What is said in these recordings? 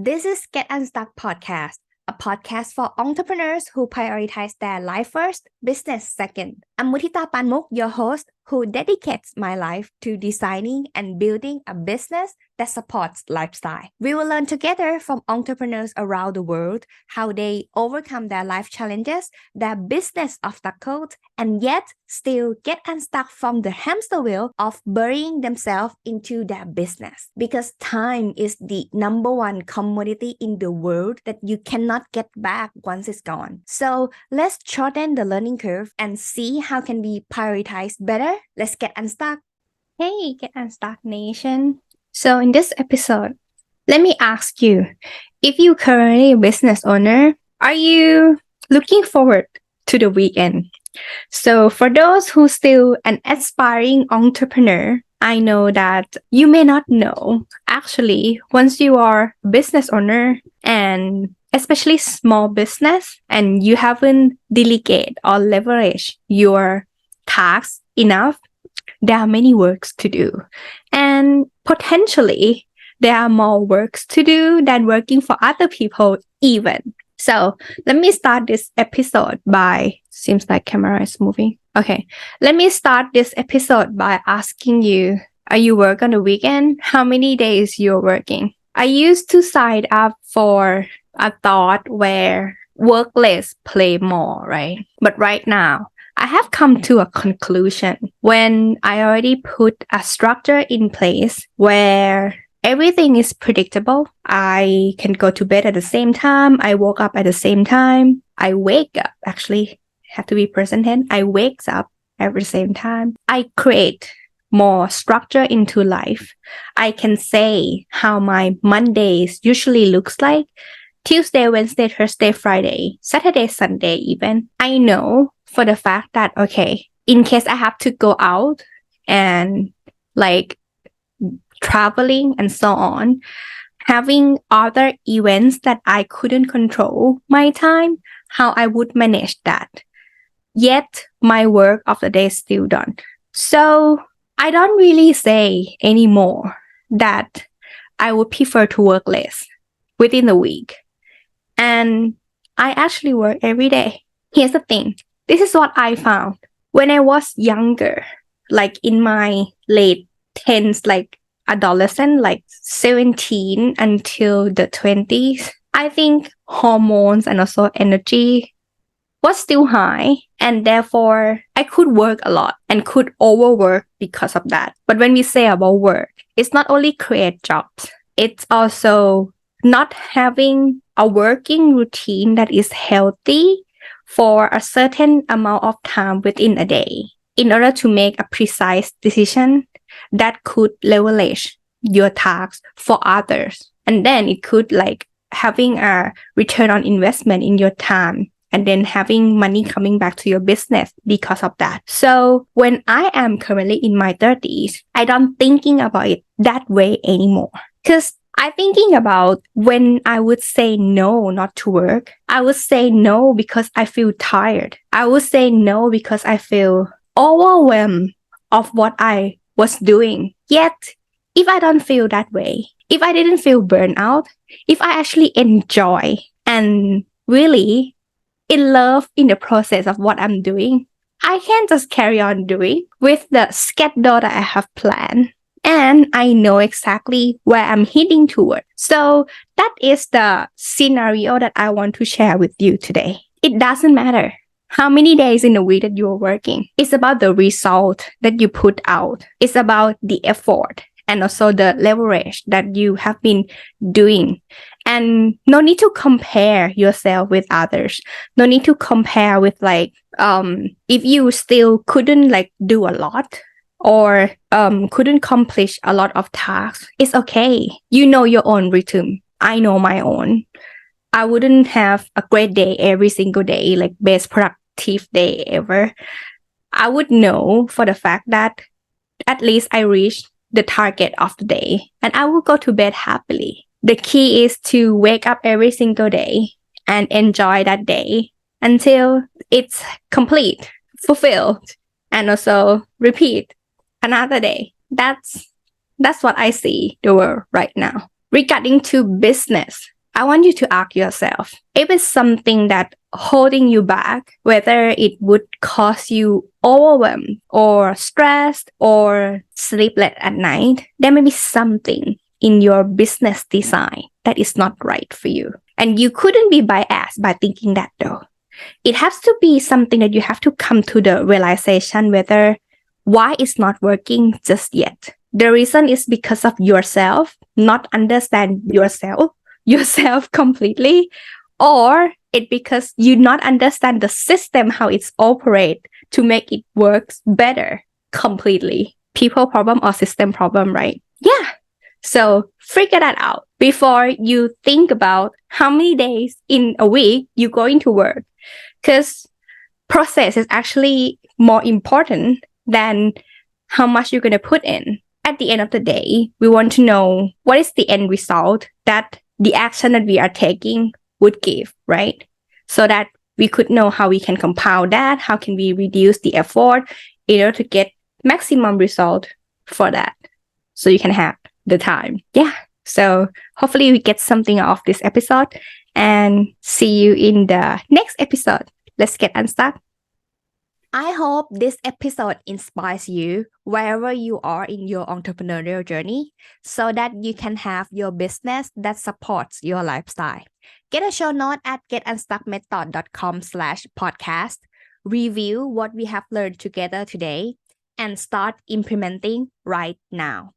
This is Get UNSTUCK Podcast, a podcast for entrepreneurs who prioritize their life first, business second. I'm Mutita Panmook, your host, who dedicates my life to designing and building a business that supports lifestyle. We will learn together from entrepreneurs around the world how they overcome their life challenges, their business obstacles, and yet still get unstuck from the hamster wheel of burying themselves into their business. Because time is the number one commodity in the world that you cannot get back once it's gone. So let's shorten the learning curve and see how can we prioritize better. Let's get unstuck. Hey, Get Unstuck Nation. So in this episode, let me ask you, if you're currently a business owner, are you looking forward to the weekend? So for those who still an aspiring entrepreneur, I know that you may not know. Actually, once you are a business owner and especially small business and you haven't delegate or leverage your tasks enough, there are many works to do. And potentially, there are more works to do than working for other people even. So let me start this episode by, seems like camera is moving. Okay, let me start this episode by asking you, are you work on the weekend? How many days you're working? I used to sign up for a thought where work less, play more, right? But right now, I have come to a conclusion when I already put a structure in place where everything is predictable. I can go to bed at the same time. I woke up at the same time. I wake up, actually, have to be present tense. I wakes up at the same time. I create more structure into life. I can say how my Mondays usually looks like. Tuesday, Wednesday, Thursday, Friday, Saturday, Sunday even. I know for the fact that, okay, in case I have to go out and like traveling and so on, having other events that I couldn't control my time, how I would manage that. Yet my work of the day is still done. So I don't really say anymore that I would prefer to work less within the week. And I actually work every day. Here's the thing. This is what I found. When I was younger, like in my late 10s, like adolescent, like 17 until the 20s, I think hormones and also energy was still high. And therefore, I could work a lot and could overwork because of that. But when we say about work, it's not only create jobs. It's also not having a working routine that is healthy for a certain amount of time within a day in order to make a precise decision that could leverage your tasks for others. And then it could like having a return on investment in your time and then having money coming back to your business because of that. So when I am currently in my 30s, I don't thinking about it that way anymore. Because I'm thinking about when I would say no not to work. I would say no because I feel tired. I would say no because I feel overwhelmed of what I was doing. Yet, if I don't feel that way, if I didn't feel burnt out, if I actually enjoy and really in love in the process of what I'm doing, I can just carry on doing with the schedule that I have planned. And I know exactly where I'm heading toward. So that is the scenario that I want to share with you today. It doesn't matter how many days in a week that you're working. It's about the result that you put out. It's about the effort and also the leverage that you have been doing. And no need to compare yourself with others. No need to compare with like, if you still couldn't like do a lot, or couldn't accomplish a lot of tasks, it's okay. You know your own rhythm. I know my own. I wouldn't have a great day every single day, like best productive day ever. I would know for the fact that at least I reached the target of the day and I will go to bed happily. The key is to wake up every single day and enjoy that day until it's complete, fulfilled, and also repeat another day. That's what I see the world right now. Regarding to business, I want you to ask yourself, if it's something that holding you back, whether it would cause you overwhelmed or stressed or sleepless at night, there may be something in your business design that is not right for you. And you couldn't be biased by thinking that though. It has to be something that you have to come to the realization whether why it's not working just yet. The reason is because of yourself, not understand yourself completely, or it because you not understand the system, how it's operate to make it works better completely. People problem or system problem, right? Yeah. So figure that out before you think about how many days in a week you're going to work. Because process is actually more important than how much you're going to put in. At the end of the day, we want to know what is the end result that the action that we are taking would give, right? So that we could know how we can compound that, how can we reduce the effort in order to get maximum result for that. So you can have the time. Yeah. So hopefully we get something out of this episode and see you in the next episode. Let's get unstuck. I hope this episode inspires you wherever you are in your entrepreneurial journey so that you can have your business that supports your lifestyle. Get a show note at getunstuckmethod.com/podcast. Review what we have learned together today and start implementing right now.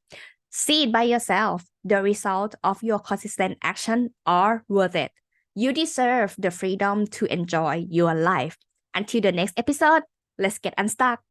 See it by yourself. The result of your consistent action are worth it. You deserve the freedom to enjoy your life. Until the next episode, let's get unstuck.